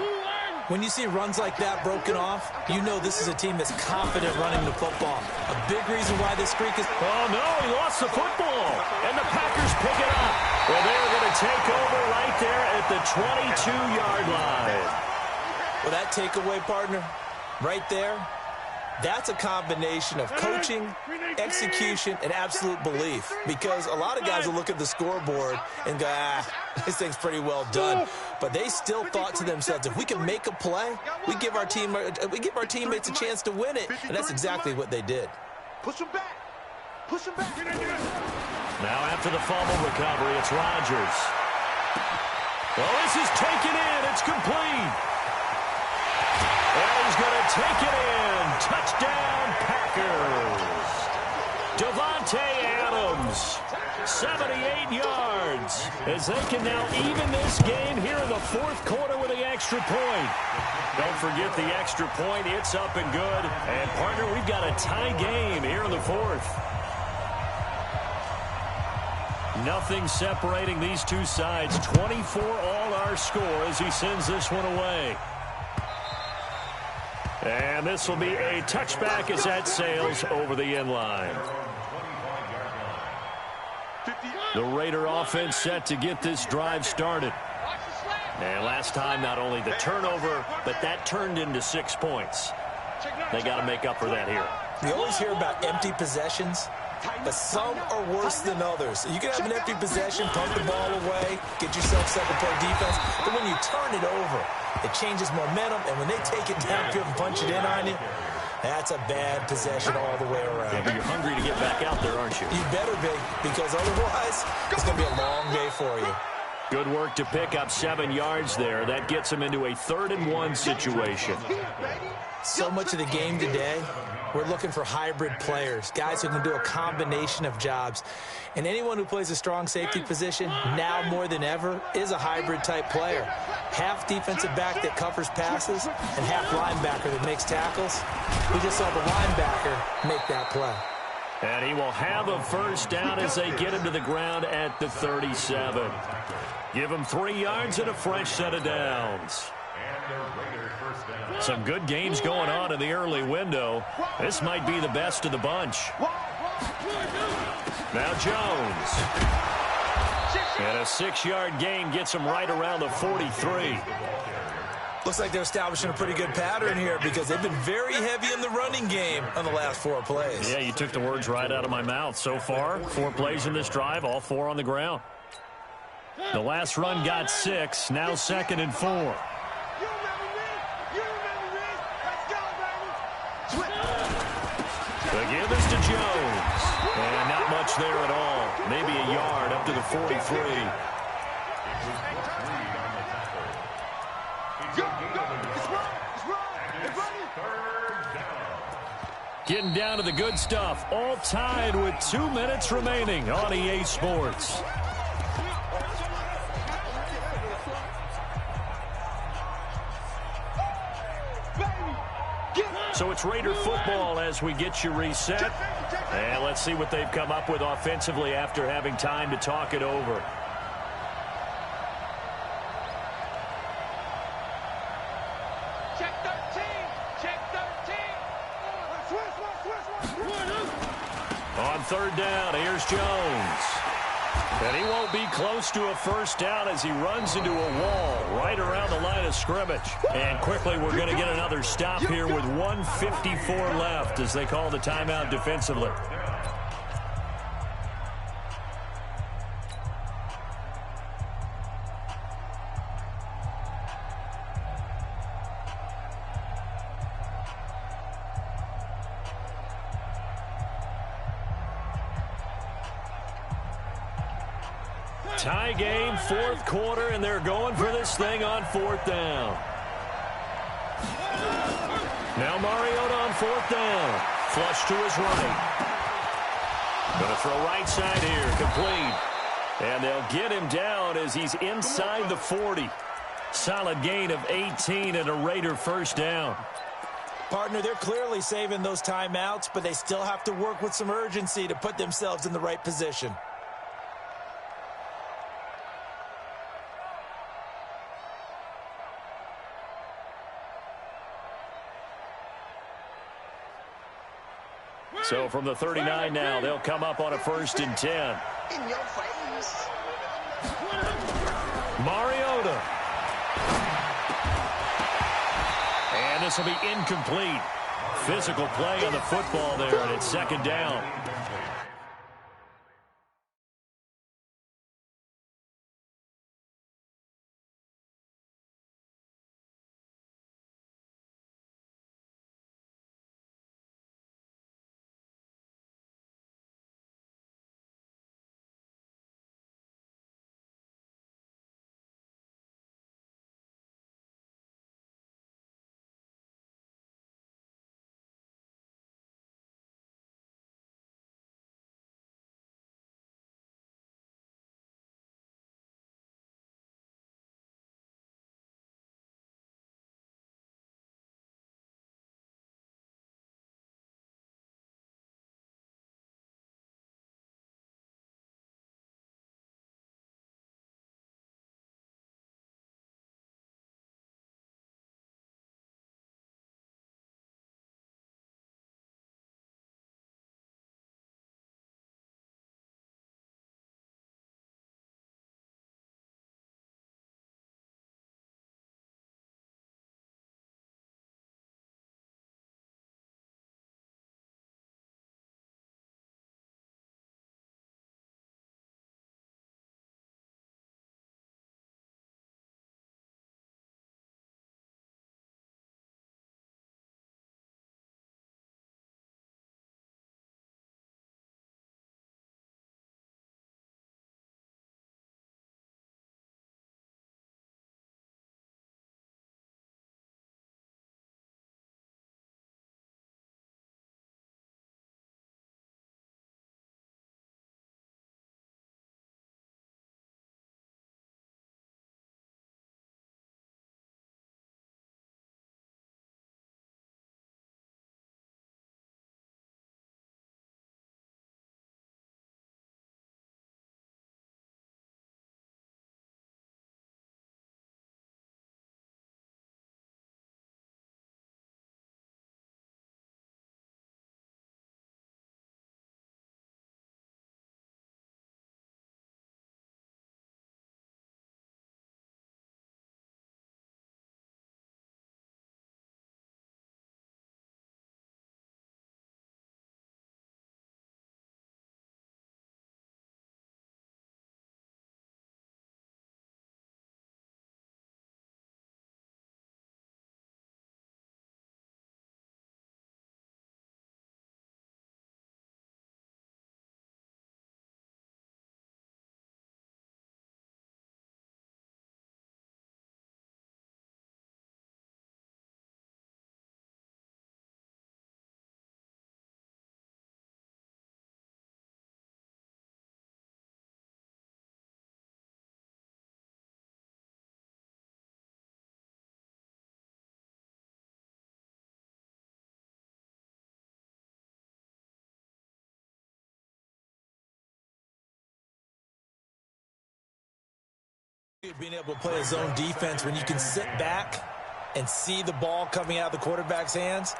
When you see runs like that broken off, you know this is a team that's confident running the football. A big reason why this streak is... Oh, no, he lost the football. And the Packers pick it up. Well, they're going to take over right there at the 22-yard line. Well, that takeaway, partner, right there, that's a combination of coaching, execution, and absolute belief. Because a lot of guys will look at the scoreboard and go, this thing's pretty well done. But they still thought to themselves, if we can make a play, we give our teammates a chance to win it. And that's exactly what they did. Push him back. Push him back. Now after the fumble recovery, it's Rodgers. Well, this is taken in. It's complete. And he's going to take it in. Touchdown, Packers. Davante Adams, 78 yards, as they can now even this game here in the fourth quarter with the extra point. Don't forget the extra point. It's up and good. And, partner, we've got a tie game here in the fourth. Nothing separating these two sides. 24 all our score as he sends this one away. And this will be a touchback as that sails over the end line. The Raider offense set to get this drive started. And last time, not only the turnover, but that turned into 6 points. They got to make up for that here. You always hear about empty possessions, but some are worse than others. You can have an empty possession, punt the ball away, get yourself set to play defense, but when you turn it over, it changes momentum, and when they take it downfield and punch it in on you, that's a bad possession all the way around. Yeah, but you're hungry to get back out there, aren't you? You better be, because otherwise, it's going to be a long day for you. Good work to pick up 7 yards there. That gets them into a 3rd-and-1 situation. So much of the game today, we're looking for hybrid players, guys who can do a combination of jobs. And anyone who plays a strong safety position, now more than ever, is a hybrid-type player. Half defensive back that covers passes and half linebacker that makes tackles. We just saw the linebacker make that play. And he will have a first down as they get him to the ground at the 37. Give him 3 yards and a fresh set of downs. Some good games going on in the early window. This might be the best of the bunch. Now Jones. And a 6-yard gain gets him right around the 43. Looks like they're establishing a pretty good pattern here because they've been very heavy in the running game on the last 4 plays. Yeah, you took the words right out of my mouth. So far, 4 plays in this drive, all 4 on the ground. The last run got 6, now 2nd and 4. Again, this to Jones. And not much there at all. Maybe a yard up to the 43. Getting down to the good stuff. All tied with 2 minutes remaining on EA Sports. So it's Raider football as we get you reset. And let's see what they've come up with offensively after having time to talk it over. Check 13. Check 13. On 3rd down, here's Jones. And he won't be close to a first down as he runs into a wall right around the line of scrimmage. And quickly, we're going to get another stop here with 1:54 left as they call the timeout defensively. Tie game, fourth quarter, and they're going for this thing on fourth down. Now Mariota on fourth down. Flush to his right. Going to throw right side here, complete. And they'll get him down as he's inside the 40. Solid gain of 18 and a Raider first down. Partner, they're clearly saving those timeouts, but they still have to work with some urgency to put themselves in the right position. So from the 39 now, they'll come up on a 1st and 10. In your face. Mariota. And this will be incomplete. Physical play on the football there, and it's 2nd down. Being able to play a zone defense when you can sit back and see the ball coming out of the quarterback's hands.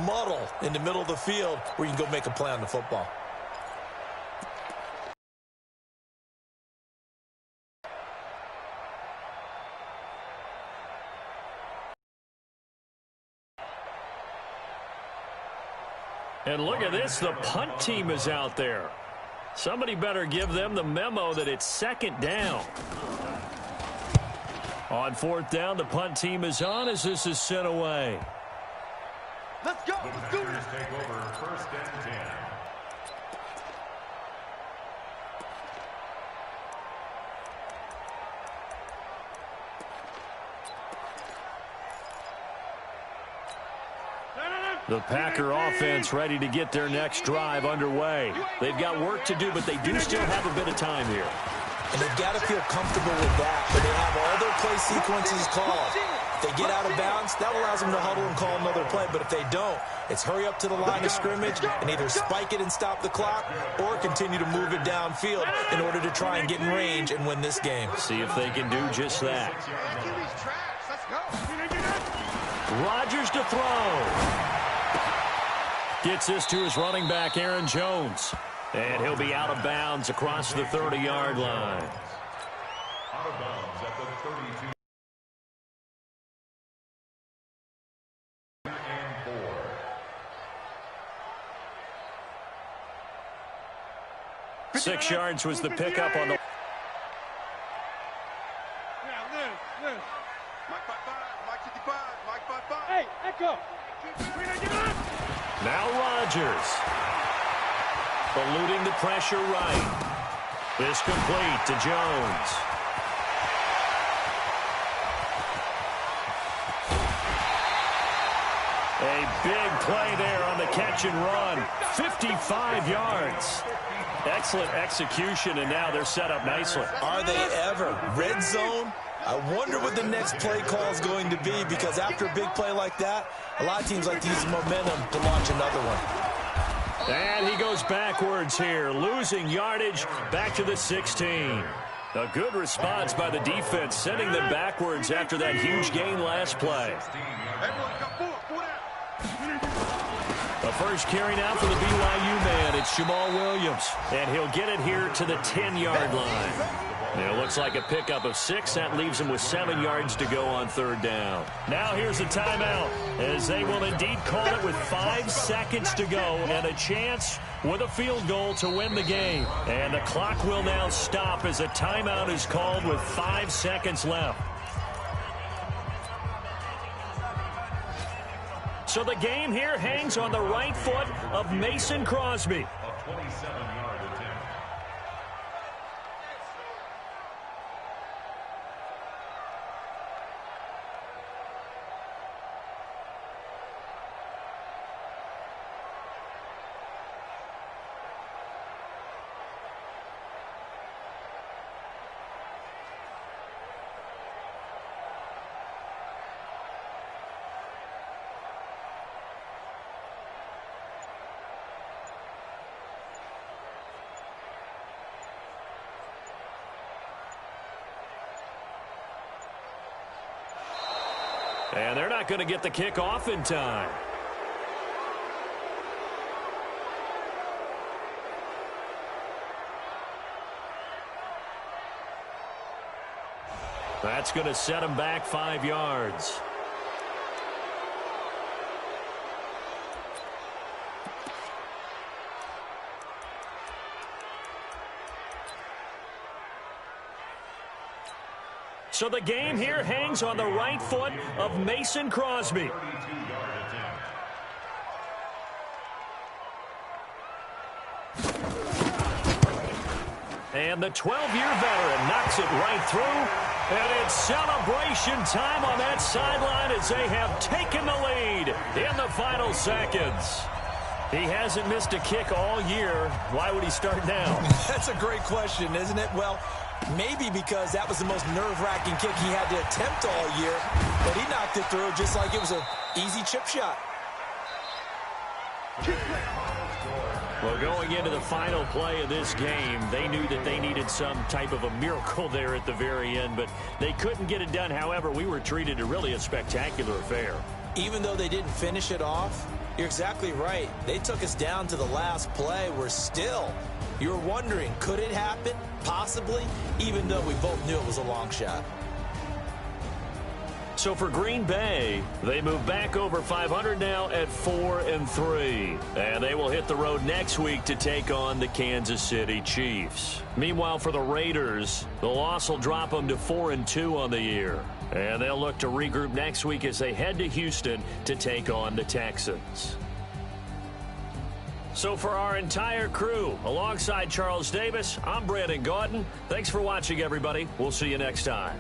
Muddle in the middle of the field where you can go make a play on the football. And look at this, the punt team is out there. Somebody better give them the memo that it's 2nd down. On 4th down, the punt team is on as this is sent away. Let's go. Let's do this. Take over 1st and 10. The Packer offense ready to get their next drive underway. They've got work to do, but they do still have a bit of time here. And they've got to feel comfortable with that, but they have all their play sequences called. If they get out of bounds, that allows them to huddle and call another play. But if they don't, it's hurry up to the line of scrimmage and either spike it and stop the clock or continue to move it downfield in order to try and get in range and win this game. See if they can do just that. Rodgers to throw. Gets this to his running back, Aaron Jones. And he'll be out of bounds across the 30-yard line. Out of bounds at the 32. And 4. 6 yards was the pickup on the... Hey, echo. Now Rodgers. Eluding the pressure right. This complete to Jones. A big play there on the catch and run. 55 yards. Excellent execution, and now they're set up nicely. Are they ever? Red zone? I wonder what the next play call is going to be, because after a big play like that, a lot of teams like to use momentum to launch another one. And he goes backwards here, losing yardage back to the 16. A good response by the defense, sending them backwards after that huge gain last play. The first carry now for the BYU man. It's Jamal Williams, and he'll get it here to the 10-yard line. And it looks like a pickup of 6. That leaves him with 7 yards to go on 3rd down. Now here's a timeout, as they will indeed call it with 5 seconds to go and a chance with a field goal to win the game. And the clock will now stop as a timeout is called with 5 seconds left. So the game here hangs on the right foot of Mason Crosby. A 27-yard attempt. And they're not going to get the kick off in time. That's going to set him back 5 yards. So the game here hangs on the right foot of Mason Crosby. And the 12-year veteran knocks it right through. And it's celebration time on that sideline as they have taken the lead in the final seconds. He hasn't missed a kick all year. Why would he start now? That's a great question, isn't it? Well, maybe because that was the most nerve-wracking kick he had to attempt all year, but he knocked it through just like it was an easy chip shot. Well, going into the final play of this game, they knew that they needed some type of a miracle there at the very end, but they couldn't get it done. However, we were treated to really a spectacular affair. Even though they didn't finish it off, you're exactly right. They took us down to the last play. We're still, you're wondering, could it happen? Possibly, even though we both knew it was a long shot. So for Green Bay, they move back over 500 now at 4-3. And they will hit the road next week to take on the Kansas City Chiefs. Meanwhile, for the Raiders, the loss will drop them to 4-2 on the year. And they'll look to regroup next week as they head to Houston to take on the Texans. So for our entire crew, alongside Charles Davis, I'm Brandon Gaudin. Thanks for watching, everybody. We'll see you next time.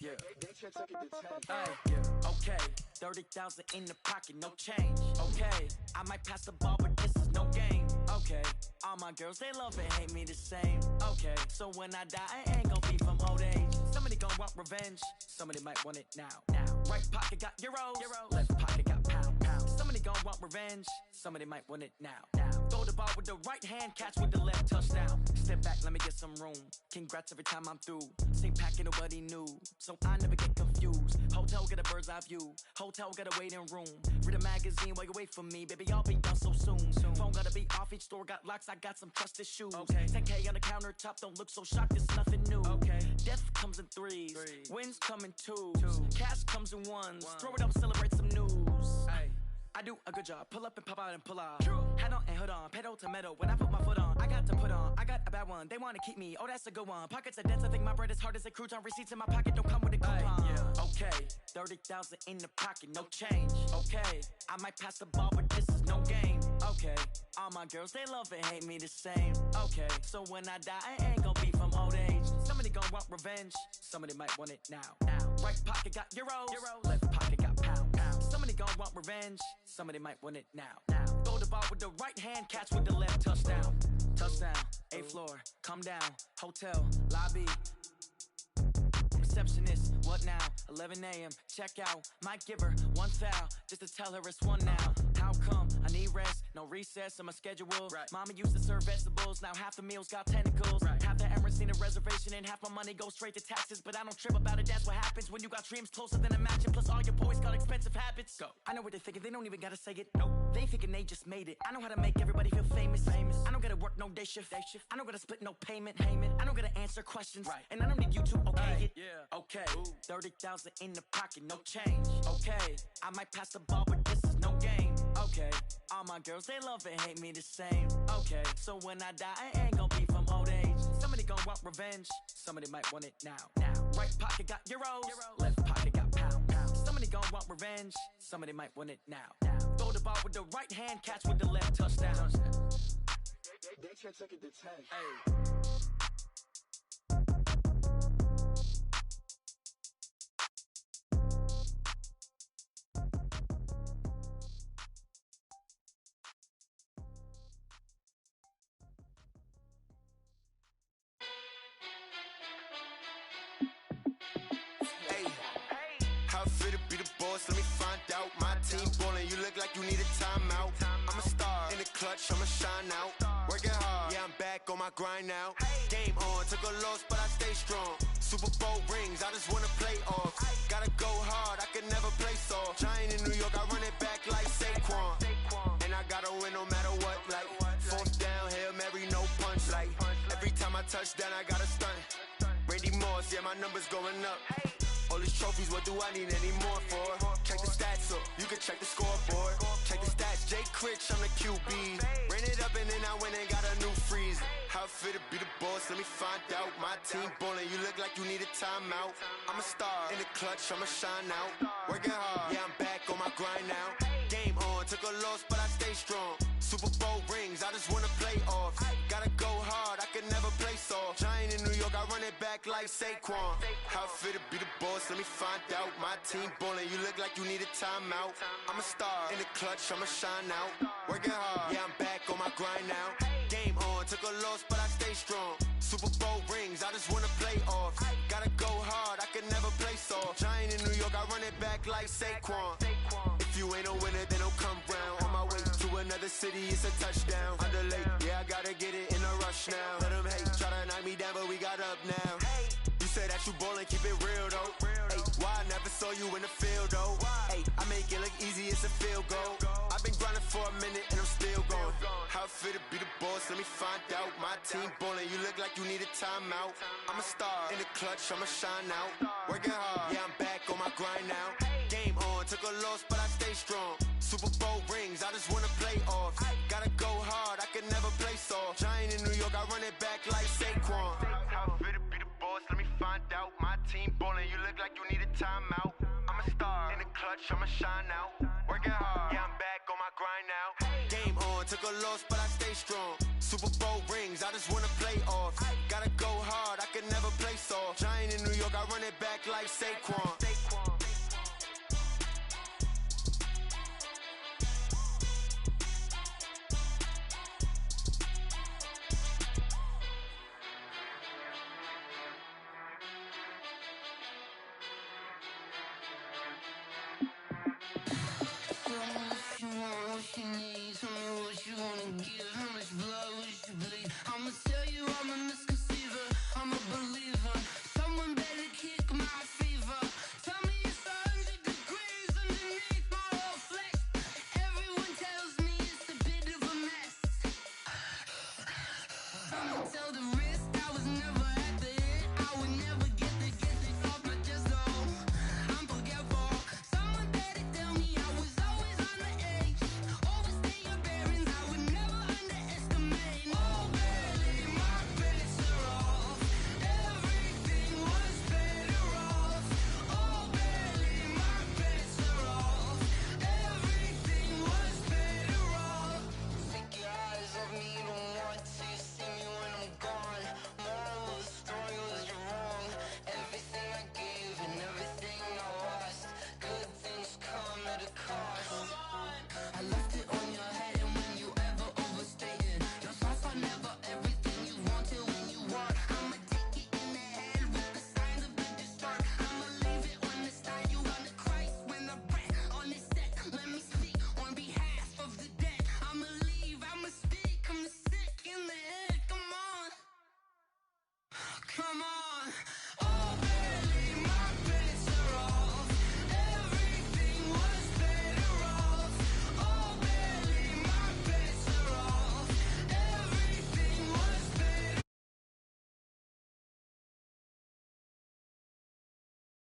Yeah. Okay. 30,000 in the pocket, no change. Okay. I might pass the ball, but this is no game. Okay. All my girls, they love and hate me the same. Okay. So when I die, I ain't gon' be from old age. Somebody gon' want revenge. Somebody might want it now. Right pocket got euros. Left pocket got pound. Somebody gon' want revenge. Somebody might want it now. Throw the ball with the right hand, catch with the left, touchdown. Step back, let me get some room. Congrats every time I'm through. Same packet, nobody knew. So I never get confused. Hotel get a bird's eye view. Hotel got a waiting room. Read a magazine while you wait for me. Baby, I'll be done so soon. Phone gotta be off, each store got locks. I got some trusted shoes. 10K on the countertop, don't look so shocked, it's nothing new. Death comes in threes. Wins come in twos. Cash comes in ones. Throw it up, celebrate some news. I do a good job. Pull up and pop out and pull out. Head on and hood on. Pedal to metal. When I put my foot on, I got to put on. I got a bad one. They want to keep me. Oh, that's a good one. Pockets are dense. I think my bread is hard as a crouton. Receipts in my pocket don't come with a coupon. Okay. 30,000 in the pocket. No change. Okay. I might pass the ball, but this is no game. Okay. All my girls, they love and hate me the same. Okay. So when I die, I ain't gonna be from old age. Somebody gonna want revenge. Somebody might want it now. Right pocket got euros. Left pocket got pound. Somebody gonna want revenge. Somebody might want it now. Throw the ball with the right hand, catch with the left, touchdown. Touchdown, 8th floor, come down, hotel, lobby. Receptionist, what now? 11 a.m., check out. Might give her one foul, just to tell her it's one now. How come? I need rest, no recess in my schedule. Mama used to serve vegetables, now half the meals got tentacles. Half the Emirates need a reservation and half my money goes straight to taxes. But I don't trip about it, that's what happens when you got dreams closer than a match. And plus all your boys got expensive habits. Go. I know what they're thinking, they don't even gotta say it. Nope. They thinking they just made it. I know how to make everybody feel famous. I don't gotta work no day shift. I don't gotta split no payment. I don't gotta answer questions. And I don't need you to okay it. Okay, 30,000 in the pocket, no change. Okay, I might pass the ball, but this is no game. Okay, all my girls, they love and hate me the same. Okay, so when I die, I ain't gonna be from old age. Somebody gonna want revenge. Somebody might want it now. Right pocket got euros. Left pocket got pound. Somebody gonna want revenge. Somebody might want it now. Throw the ball with the right hand, catch with the left, touchdown. They can't take it to 10. Let me find out. My team ballin', you look like you need a timeout. I'm a star in the clutch, I'ma shine out. Working hard, yeah, I'm back on my grind now. Game on, took a loss, but I stay strong. Super Bowl rings, I just wanna play off. Gotta go hard, I can never play soft. Giant in New York, I run it back like Saquon. And I gotta win no matter what, like 4th down, Hail Mary, no punch. Like every time I touch down, I gotta stunt. Randy Moss, yeah, my numbers going up. All these trophies, what do I need any more for? Check the stats up, you can check the scoreboard. Check the stats, Jake Critch, I'm the QB. Ran it up and then I went and got a new freeze. How it fit to be the boss, let me find out. My team ballin', you look like you need a timeout. I'm a star in the clutch, I'ma shine out. Working hard, yeah, I'm back on my grind now. Game on, took a loss, but I stay strong. Super Bowl rings, I just wanna play off. Gotta go hard, I can never play soft. Giant in New York, I run it back like Saquon. How it fit to be the boss, let me find out. My team ballin', you look like you need a timeout. I'm a star in the clutch, I'ma shine out. Working hard, yeah, I'm back on my grind now. Game on, took a loss, but I stay strong. Super Bowl rings, I just wanna play off. Gotta go hard, I can never play soft. Giant in New York, I run it back like Saquon. If you ain't a winner, then don't come round. On my way to another city, it's a touchdown. Underlay, yeah, I gotta get it in a rush now. Let them hate, try to knock me down, but we got up now. You say that you ballin', keep it real though. Hey, why I never saw you in the field though? Hey, I make it look easy, it's a field goal. I've been grinding for a minute and I'm still going. How it fit to be the boss, let me find out. My team ballin', you look like you need a timeout. I'm a star in the clutch, I'ma shine out. Working hard, yeah, I'm back on my grind now. Game on, took a loss, but I stay strong. Super Bowl rings, I just wanna play off. Gotta go hard, I can never play soft. Giant in New York, I run it back like Saquon. How it fit to be the boss, let me find out. My team ballin', you look like you need a timeout. I'm a star in the clutch, I'ma shine out. Working hard, yeah, I'm back on my grind now. Game on, took a loss, but I stay strong. Super Bowl rings, I just wanna play off. Gotta go hard, I can never play soft. Giant in New York, I run it back like Saquon.